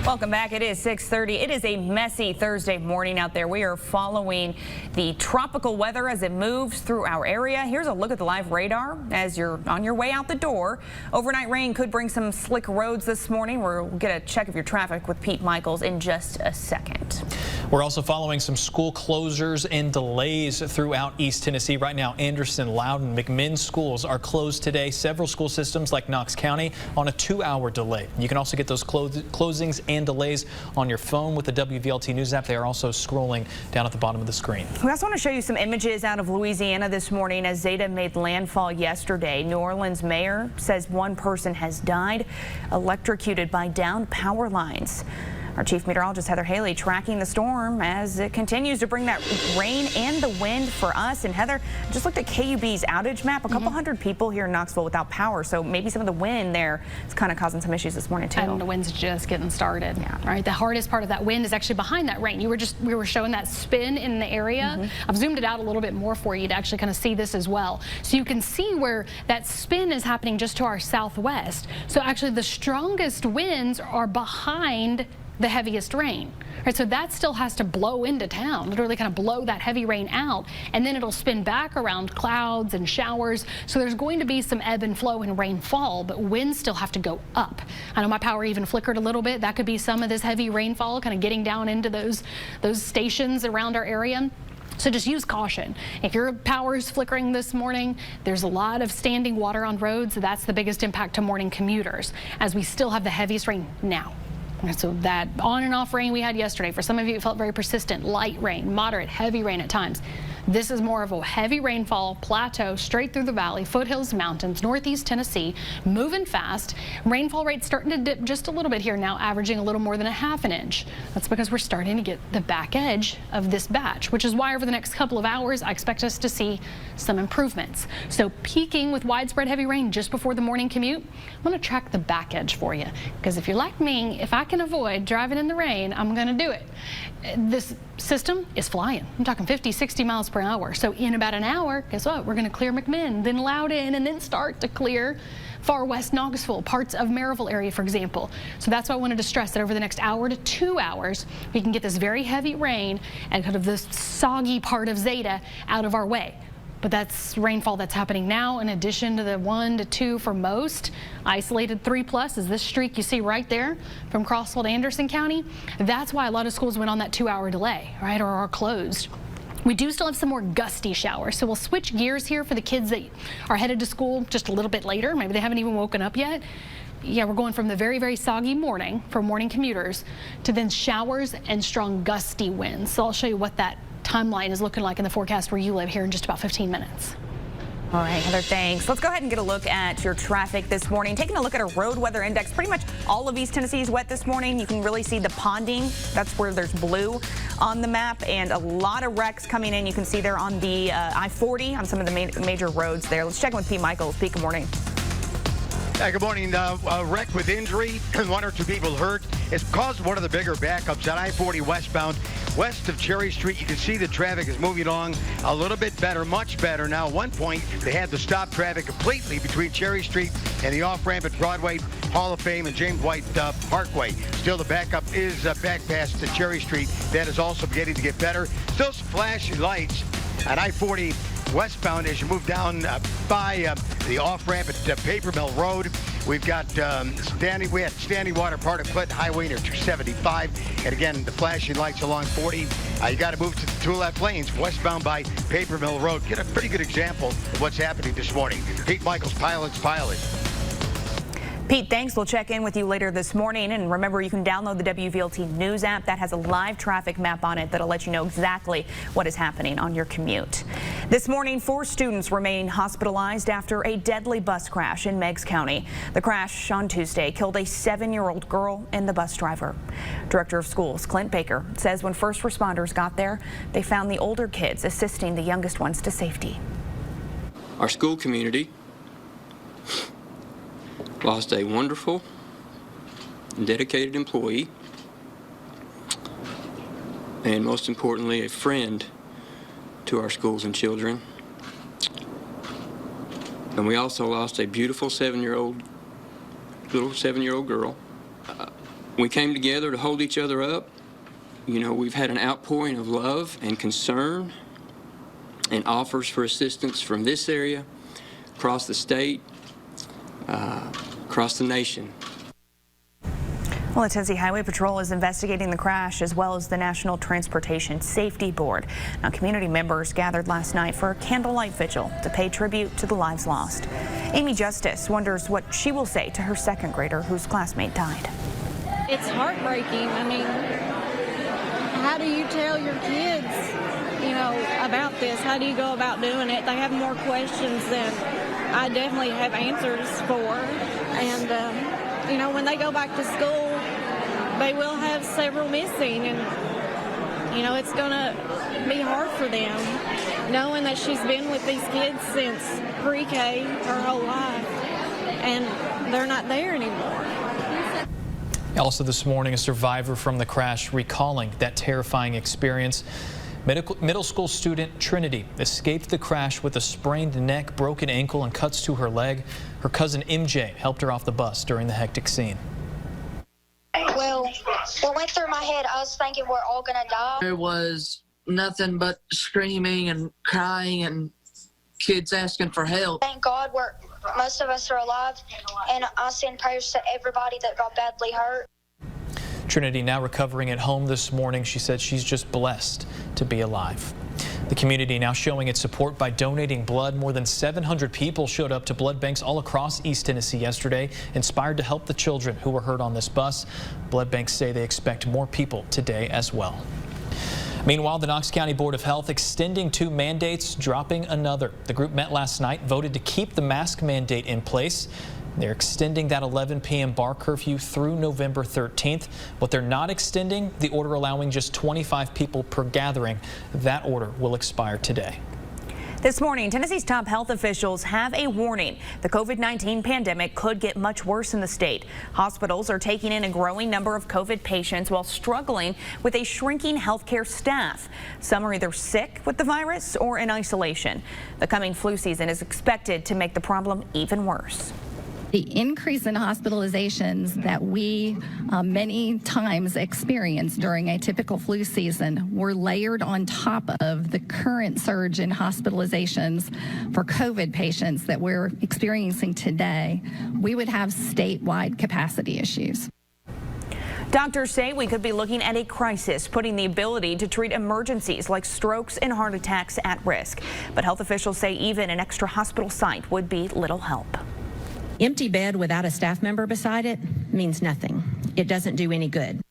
Welcome back. It is 6:30. It is a messy Thursday morning out there. We are following the tropical weather as it moves through our area. Here's a look at the live radar as you're on your way out the door. Overnight rain could bring some slick roads this morning. We'll get a check of your traffic with Pete Michaels in just a second. We're also following some school closures and delays throughout East Tennessee. Right now, Anderson, Loudon, McMinn schools are closed today. Several school systems like Knox County on a 2-hour delay. You can also get those closings and delays on your phone with the WVLT News app. They are also scrolling down at the bottom of the screen. We also want to show you some images out of Louisiana this morning as Zeta made landfall yesterday. New Orleans mayor says one person has died electrocuted by downed power lines. Our chief meteorologist Heather Haley tracking the storm as it continues to bring that rain and the wind for us. And Heather, just looked at KUB's outage map. A couple hundred people here in Knoxville without power. So maybe some of the wind there is kind of causing some issues this morning too. And the wind's just getting started. Yeah. Right. The hardest part of that wind is actually behind that rain. We were showing that spin in the area. I've zoomed it out a little bit more for you to actually kind of see this as well. So you can see where that spin is happening just to our southwest. So actually the strongest winds are behind the heaviest rain. Right, so that still has to blow into town, literally kind of blow that heavy rain out, and then it'll spin back around clouds and showers. So there's going to be some ebb and flow in rainfall, but winds still have to go up. I know my power even flickered a little bit. That could be some of this heavy rainfall kind of getting down into those stations around our area. So just use caution. If your power is flickering this morning, there's a lot of standing water on roads. That's the biggest impact to morning commuters, as we still have the heaviest rain now. So that on and off rain we had yesterday, for some of you it felt very persistent, light rain, moderate, heavy rain at times. This is more of a heavy rainfall plateau straight through the valley, foothills, mountains, northeast Tennessee, moving fast. Rainfall rates starting to dip just a little bit here now, averaging a little more than a ½ inch. That's because we're starting to get the back edge of this batch, which is why over the next couple of hours I expect us to see some improvements. So peaking with widespread heavy rain just before the morning commute, I'm going to track the back edge for you, because if you're like me, if I can avoid driving in the rain, I'm going to do it. This system is flying. I'm talking 50, 60 miles per hour. So in about an hour, guess what? We're going to clear McMinn, then Loudon, and then start to clear far west Knoxville, parts of Maryville area, for example. So that's why I wanted to stress that over the next hour to 2 hours, we can get this very heavy rain and kind of this soggy part of Zeta out of our way. But that's rainfall that's happening now, in addition to the 1 to 2 for most. Isolated 3+ is this streak you see right there from Crossville to Anderson County. That's why a lot of schools went on that 2-hour delay, right, or are closed. We do still have some more gusty showers, so we'll switch gears here for the kids that are headed to school just a little bit later. Maybe they haven't even woken up yet. Yeah, we're going from the very, very soggy morning for morning commuters to then showers and strong gusty winds. So I'll show you what that timeline is looking like in the forecast where you live here in just about 15 minutes. All right, Heather, thanks. Let's go ahead and get a look at your traffic this morning. Taking a look at a road weather index, pretty much all of East Tennessee is wet this morning. You can really see the ponding. That's where there's blue on the map, and a lot of wrecks coming in. You can see there on the I-40 on some of the major roads there. Let's check in with Pete Michaels. Pete, good morning. Good morning. A wreck with injury, 1 or 2 people hurt. It's caused one of the bigger backups on I-40 westbound. West of Cherry Street, you can see the traffic is moving along a little bit better, much better. Now, at one point, they had to stop traffic completely between Cherry Street and the off-ramp at Broadway, Hall of Fame, and James White Parkway. Still, the backup is back past the Cherry Street. That is also beginning to get better. Still some flashing lights on I-40 westbound as you move down by the off-ramp at Paper Mill Road. We've got standing water part of Clinton Highway near 275. And again, the flashing lights along 40. You got to move to the 2 left lanes westbound by Paper Mill Road. Get a pretty good example of what's happening this morning. Pete Michaels, Pilot's Pilot. Pete, thanks. We'll check in with you later this morning. And remember, you can download the WVLT News app. That has a live traffic map on it that'll let you know exactly what is happening on your commute. This morning, 4 students remain hospitalized after a deadly bus crash in Meigs County. The crash on Tuesday killed a 7-year-old girl and the bus driver. Director of Schools Clint Baker says when first responders got there, they found the older kids assisting the youngest ones to safety. Our school community lost a wonderful and dedicated employee, and most importantly, a friend to our schools and children. And we also lost a beautiful little 7-year-old girl We came together to hold each other up. You know, we've had an outpouring of love and concern and offers for assistance from this area, across the state, across the nation. Well, the Tennessee Highway Patrol is investigating the crash, as well as the National Transportation Safety Board. Now, community members gathered last night for a candlelight vigil to pay tribute to the lives lost. Amy Justice wonders what she will say to her second grader whose classmate died. It's heartbreaking. I mean, how do you tell your kids, about this? How do you go about doing it? They have more questions than I definitely have answers for. And, when they go back to school, they will have several missing. And, it's going to be hard for them, knowing that she's been with these kids since pre-K her whole life, and they're not there anymore. Also this morning, a survivor from the crash recalling that terrifying experience. Middle school student Trinity escaped the crash with a sprained neck, broken ankle, and cuts to her leg. Her cousin MJ helped her off the bus during the hectic scene. Well, what went through my head, I was thinking we're all gonna die. There was nothing but screaming and crying and kids asking for help. Thank God most of us are alive, and I send prayers to everybody that got badly hurt. Trinity now recovering at home this morning. She said she's just blessed to be alive. The community now showing its support by donating blood. More than 700 people showed up to blood banks all across East Tennessee yesterday, inspired to help the children who were hurt on this bus. Blood banks say they expect more people today as well. Meanwhile, the Knox County Board of Health extending 2 mandates, dropping another. The group met last night, voted to keep the mask mandate in place. They're extending that 11 p.m. bar curfew through November 13th. What they're not extending, the order allowing just 25 people per gathering. That order will expire today. This morning, Tennessee's top health officials have a warning. The COVID-19 pandemic could get much worse in the state. Hospitals are taking in a growing number of COVID patients while struggling with a shrinking healthcare staff. Some are either sick with the virus or in isolation. The coming flu season is expected to make the problem even worse. The increase in hospitalizations that we many times experience during a typical flu season were layered on top of the current surge in hospitalizations for COVID patients that we're experiencing today. We would have statewide capacity issues. Doctors say we could be looking at a crisis, putting the ability to treat emergencies like strokes and heart attacks at risk. But health officials say even an extra hospital site would be little help. Empty bed without a staff member beside it means nothing. It doesn't do any good.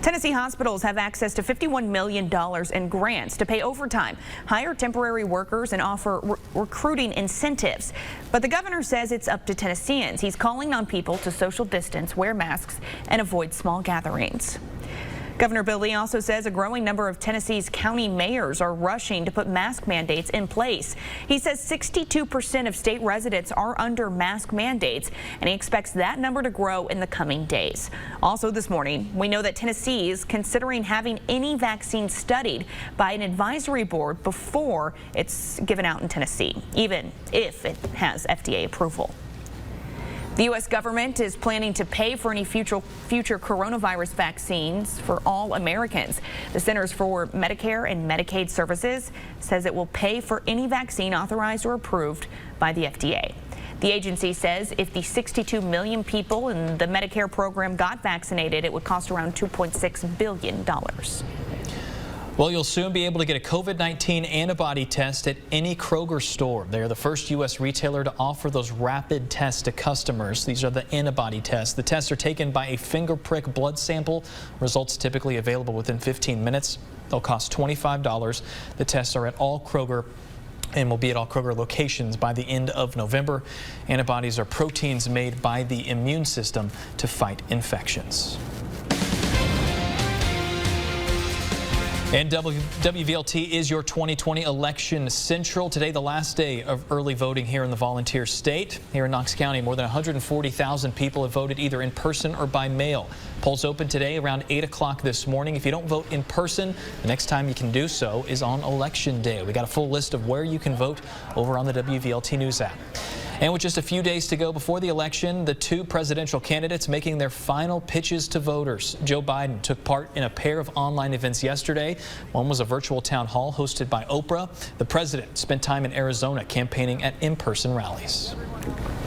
Tennessee hospitals have access to $51 million in grants to pay overtime, hire temporary workers, and offer recruiting incentives. But the governor says it's up to Tennesseans. He's calling on people to social distance, wear masks, and avoid small gatherings. Governor Bill Lee also says a growing number of Tennessee's county mayors are rushing to put mask mandates in place. He says 62% of state residents are under mask mandates, and he expects that number to grow in the coming days. Also this morning, we know that Tennessee is considering having any vaccine studied by an advisory board before it's given out in Tennessee, even if it has FDA approval. The U.S. government is planning to pay for any future coronavirus vaccines for all Americans. The Centers for Medicare and Medicaid Services says it will pay for any vaccine authorized or approved by the FDA. The agency says if the 62 million people in the Medicare program got vaccinated, it would cost around $2.6 billion. Well, you'll soon be able to get a COVID-19 antibody test at any Kroger store. They're the first U.S. retailer to offer those rapid tests to customers. These are the antibody tests. The tests are taken by a finger prick blood sample. Results typically available within 15 minutes. They'll cost $25. The tests are at all Kroger and will be at all Kroger locations by the end of November. Antibodies are proteins made by the immune system to fight infections. And WVLT is your 2020 election central. Today, the last day of early voting here in the volunteer state. Here in Knox County, more than 140,000 people have voted either in person or by mail. Polls open today around 8 o'clock this morning. If you don't vote in person, the next time you can do so is on Election Day. We got a full list of where you can vote over on the WVLT News app. And with just a few days to go before the election, the two presidential candidates making their final pitches to voters. Joe Biden took part in a pair of online events yesterday. One was a virtual town hall hosted by Oprah. The president spent time in Arizona campaigning at in-person rallies.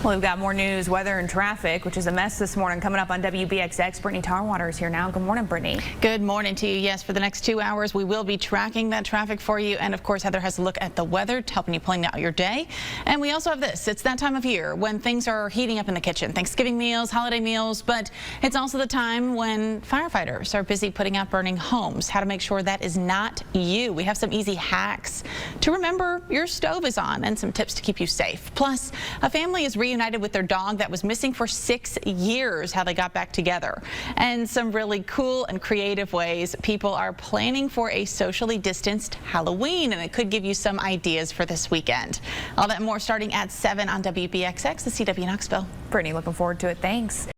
Well, we've got more news, weather and traffic, which is a mess this morning, coming up on WBXX. Brittany Tarwater is here now. Good morning, Brittany. Good morning to you. Yes, for the next 2 hours, we will be tracking that traffic for you. And of course, Heather has a look at the weather, helping you plan out your day. And we also have this. It's that time of year when things are heating up in the kitchen. Thanksgiving meals, holiday meals, but it's also the time when firefighters are busy putting out burning homes. How to make sure that is not you. We have some easy hacks to remember your stove is on and some tips to keep you safe. Plus, a family is reunited with their dog that was missing for 6 years, how they got back together. And some really cool and creative ways people are planning for a socially distanced Halloween, and it could give you some ideas for this weekend. All that and more starting at 7 on WBXX, the CW Knoxville. Brittany, looking forward to it. Thanks.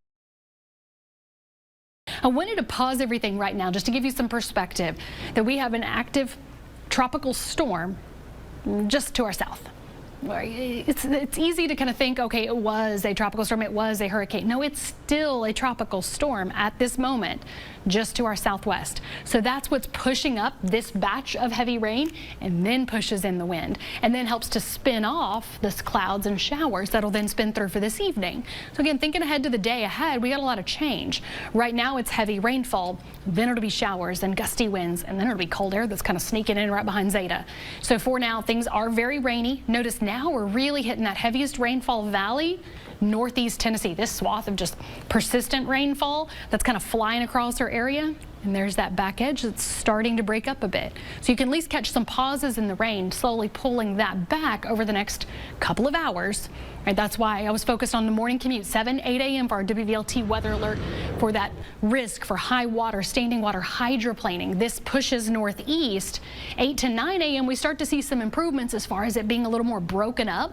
I wanted to pause everything right now just to give you some perspective that we have an active tropical storm just to our south. It's easy to kind of think, okay, it was a tropical storm, it was a hurricane. No, it's still a tropical storm at this moment, just to our southwest. So that's what's pushing up this batch of heavy rain and then pushes in the wind and then helps to spin off this clouds and showers that'll then spin through for this evening. So again, thinking ahead to the day ahead, we got a lot of change. Right now it's heavy rainfall, then it'll be showers and gusty winds, and then it'll be cold air that's kind of sneaking in right behind Zeta. So for now, things are very rainy. Notice now we're really hitting that heaviest rainfall valley, northeast Tennessee. This swath of just persistent rainfall that's kind of flying across our area. And there's that back edge that's starting to break up a bit. So you can at least catch some pauses in the rain, slowly pulling that back over the next couple of hours. Right, that's why I was focused on the morning commute, 7, 8 a.m. for our WVLT weather alert for that risk for high water, standing water, hydroplaning. This pushes northeast. 8 to 9 a.m. we start to see some improvements as far as it being a little more broken up.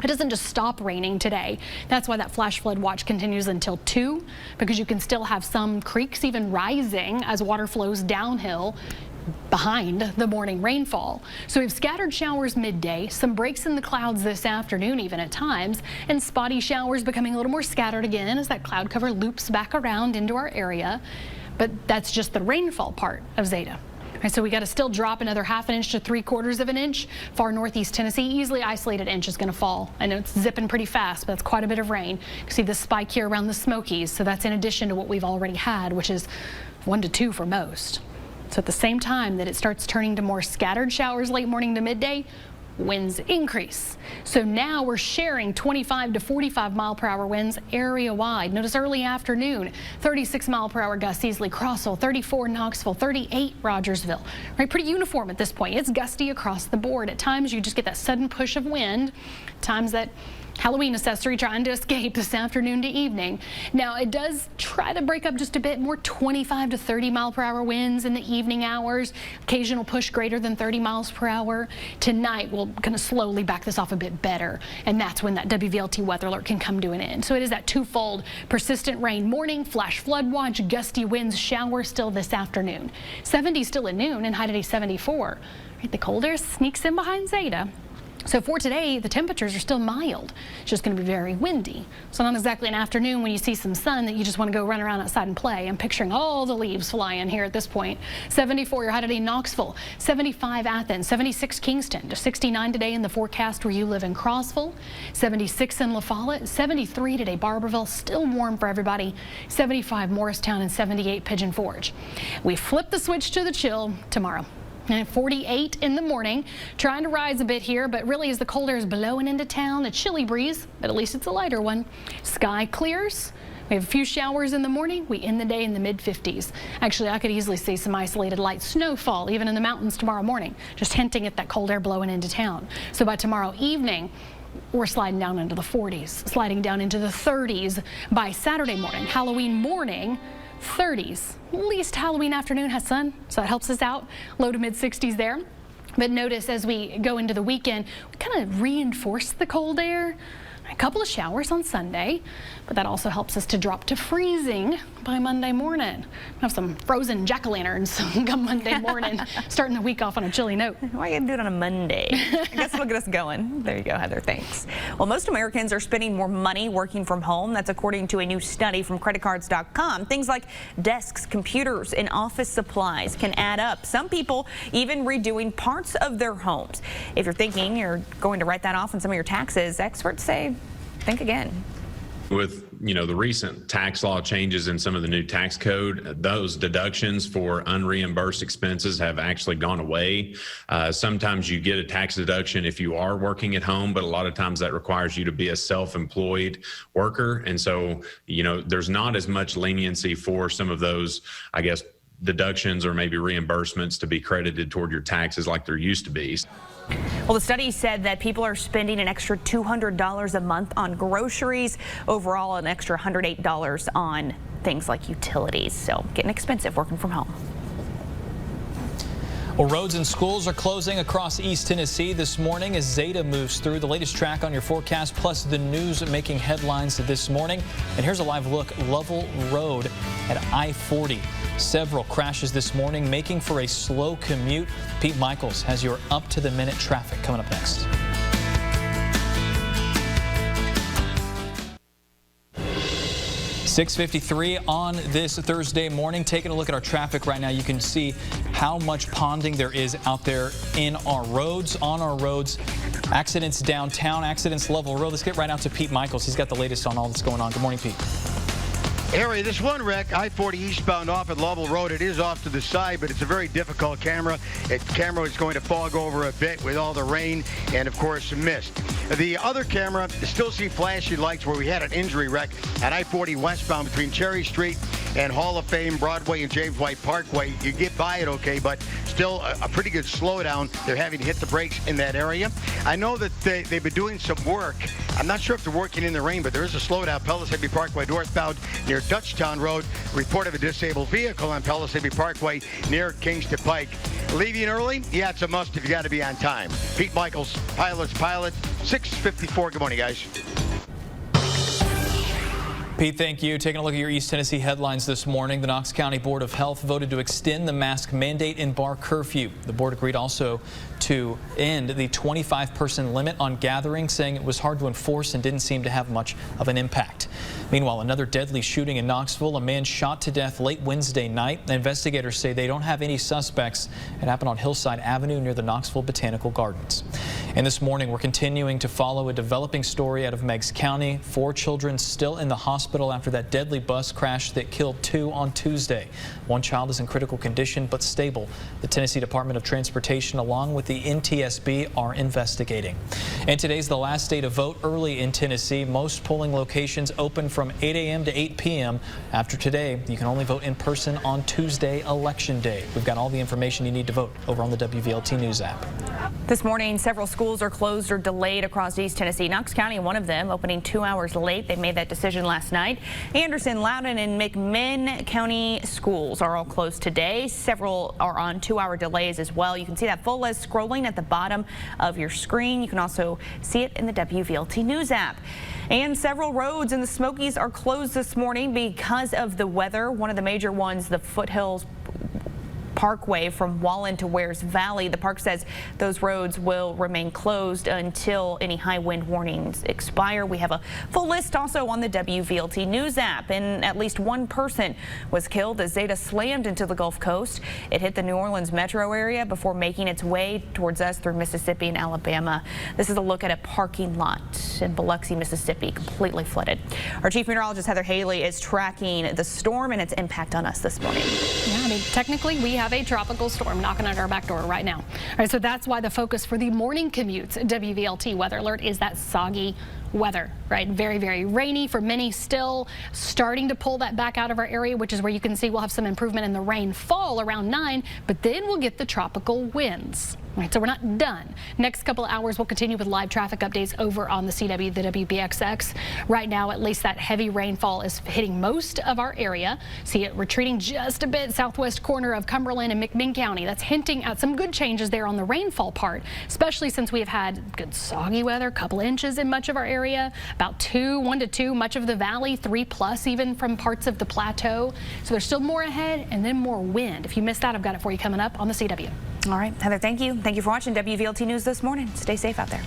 It doesn't just stop raining today. That's why that flash flood watch continues until 2, because you can still have some creeks even rising as water flows downhill behind the morning rainfall. So we have scattered showers midday, some breaks in the clouds this afternoon even at times, and spotty showers becoming a little more scattered again as that cloud cover loops back around into our area. But that's just the rainfall part of Zeta. Right, so we got to still drop another ½ inch to 3/4 of an inch. Far northeast Tennessee, easily isolated inch is going to fall. I know it's zipping pretty fast, but that's quite a bit of rain. You can see the spike here around the Smokies. So that's in addition to what we've already had, which is 1 to 2 for most. So at the same time that it starts turning to more scattered showers late morning to midday, winds increase. So now we're sharing 25 to 45 mile-per-hour winds area-wide. Notice early afternoon, 36 mile-per-hour gusts easily Crossville, 34 Knoxville, 38 Rogersville. Right, pretty uniform at this point. It's gusty across the board. At times you just get that sudden push of wind. Times that Halloween accessory trying to escape this afternoon to evening. Now it does try to break up just a bit more, 25 to 30 mile-per-hour winds in the evening hours. Occasional push greater than 30 miles per hour. Tonight we'll kind of slowly back this off a bit better, and that's when that WVLT weather alert can come to an end. So it is that twofold: persistent rain morning, flash flood watch, gusty winds, shower still this afternoon. 70 still at noon and high today 74. Right, the cold air sneaks in behind Zeta. So for today, the temperatures are still mild. It's just going to be very windy. So not exactly an afternoon when you see some sun that you just want to go run around outside and play. I'm picturing all the leaves flying here at this point. 74 your high today Knoxville, 75 Athens, 76 Kingston, to 69 today in the forecast where you live in Crossville, 76 in La Follette, 73 today Barberville, still warm for everybody, 75 Morristown, and 78 Pigeon Forge. We flip the switch to the chill tomorrow. And 48 in the morning, trying to rise a bit here, but really as the cold air is blowing into town, a chilly breeze, but at least it's a lighter one. Sky clears. We have a few showers in the morning. We end the day in the mid-50s. Actually, I could easily see some isolated light snowfall even in the mountains tomorrow morning, just hinting at that cold air blowing into town. So by tomorrow evening, we're sliding down into the 40s, sliding down into the 30s by Saturday morning. Halloween morning, 30s. At least Halloween afternoon has sun, so that helps us out. Low to mid 60s there. But notice as we go into the weekend, we kind of reinforce the cold air. A couple of showers on Sunday, but that also helps us to drop to freezing by Monday morning. We'll have some frozen jack-o'-lanterns come Monday morning, starting the week off on a chilly note. Why are you gonna do it on a Monday? I guess it'll get us going. There you go, Heather, thanks. Well, most Americans are spending more money working from home. That's according to a new study from creditcards.com. Things like desks, computers, and office supplies can add up. Some people even redoing parts of their homes. If you're thinking you're going to write that off on some of your taxes, experts say think again. With, the recent tax law changes in some of the new tax code, those deductions for unreimbursed expenses have actually gone away. Sometimes you get a tax deduction if you are working at home, but a lot of times that requires you to be a self-employed worker. And so, there's not as much leniency for some of those, I guess, deductions or maybe reimbursements to be credited toward your taxes like there used to be. Well, the study said that people are spending an extra $200 a month on groceries, overall an extra $108 on things like utilities. So getting expensive working from home. Well, roads and schools are closing across East Tennessee this morning as Zeta moves through. The latest track on your forecast, plus the news making headlines this morning. And here's a live look. Lovell Road at I-40. Several crashes this morning, making for a slow commute. Pete Michaels has your up-to-the-minute traffic coming up next. .53 on this Thursday morning. Taking a look at our traffic right now, you can see how much ponding there is out there in our roads, on our roads. Accidents downtown, accidents Lovell Road. Let's get right out to Pete Michaels. He's got the latest on all that's going on. Good morning, Pete. Harry, this one wreck, I-40 eastbound off at Lovell Road, it is off to the side, but it's a very difficult camera. Camera is going to fog over a bit with all the rain and, of course, mist. The other camera, still see flashy lights where we had an injury wreck at I-40 westbound between Cherry Street and Hall of Fame, Broadway, and James White Parkway. You get by it okay, but still a pretty good slowdown. They're having to hit the brakes in that area. I know that they've been doing some work. I'm not sure if they're working in the rain, but there is a slowdown. Pellissippi Parkway northbound near Dutchtown Road. Report of a disabled vehicle on Pellissippi Parkway near Kingston Pike. Leaving early? Yeah, it's a must if you got to be on time. Pete Michaels, Pilot's Pilot, 6:54. Good morning, guys. Pete, thank you. Taking a look at your East Tennessee headlines this morning. The Knox County Board of Health voted to extend the mask mandate and bar curfew. The board agreed also to end the 25-person limit on gatherings, saying it was hard to enforce and didn't seem to have much of an impact. Meanwhile, another deadly shooting in Knoxville. A man shot to death late Wednesday night. Investigators say they don't have any suspects. It happened on Hillside Avenue near the Knoxville Botanical Gardens. And this morning, we're continuing to follow a developing story out of Meigs County. 4 children still in the hospital after that deadly bus crash that killed 2 on Tuesday. 1 child is in critical condition but stable. The Tennessee Department of Transportation, along with the NTSB, are investigating. And today's the last day to vote early in Tennessee. Most polling locations open from 8 a.m. to 8 p.m. After today, you can only vote in person on Tuesday, Election Day. We've got all the information you need to vote over on the WVLT News app. This morning, several schools are closed or delayed across East Tennessee. Knox County, one of them, opening 2 hours late. They made that decision last night. Anderson, Loudoun, and McMinn County schools are all closed today. Several are on 2-hour delays as well. You can see that full list scrolling at the bottom of your screen. You can also see it in the WVLT News app. And several roads in the Smokies are closed this morning because of the weather. One of the major ones, the Foothills Parkway from Wallen to Wares Valley. The park says those roads will remain closed until any high wind warnings expire. We have a full list also on the WVLT News app, and at least 1 person was killed as Zeta slammed into the Gulf Coast. It hit the New Orleans metro area before making its way towards us through Mississippi and Alabama. This is a look at a parking lot in Biloxi, Mississippi, completely flooded. Our chief meteorologist Heather Haley is tracking the storm and its impact on us this morning. Yeah, I mean, technically we have a tropical storm knocking at our back door right now. All right, so that's why the focus for the morning commutes WVLT Weather Alert is that soggy weather, right? Very, very rainy for many, still starting to pull that back out of our area, which is where you can see we'll have some improvement in the rainfall around 9, but then we'll get the tropical winds. All right, so we're not done. Next couple of hours, we'll continue with live traffic updates over on the CW, the WBXX. Right now, at least that heavy rainfall is hitting most of our area. See it retreating just a bit southwest corner of Cumberland and McMinn County. That's hinting at some good changes there on the rainfall part, especially since we have had good soggy weather, a couple inches in much of our area, about 1 to 2, much of the valley, 3+ even from parts of the plateau. So there's still more ahead and then more wind. If you missed that, I've got it for you coming up on the CW. All right, Heather, thank you. Thank you for watching WVLT News this morning. Stay safe out there.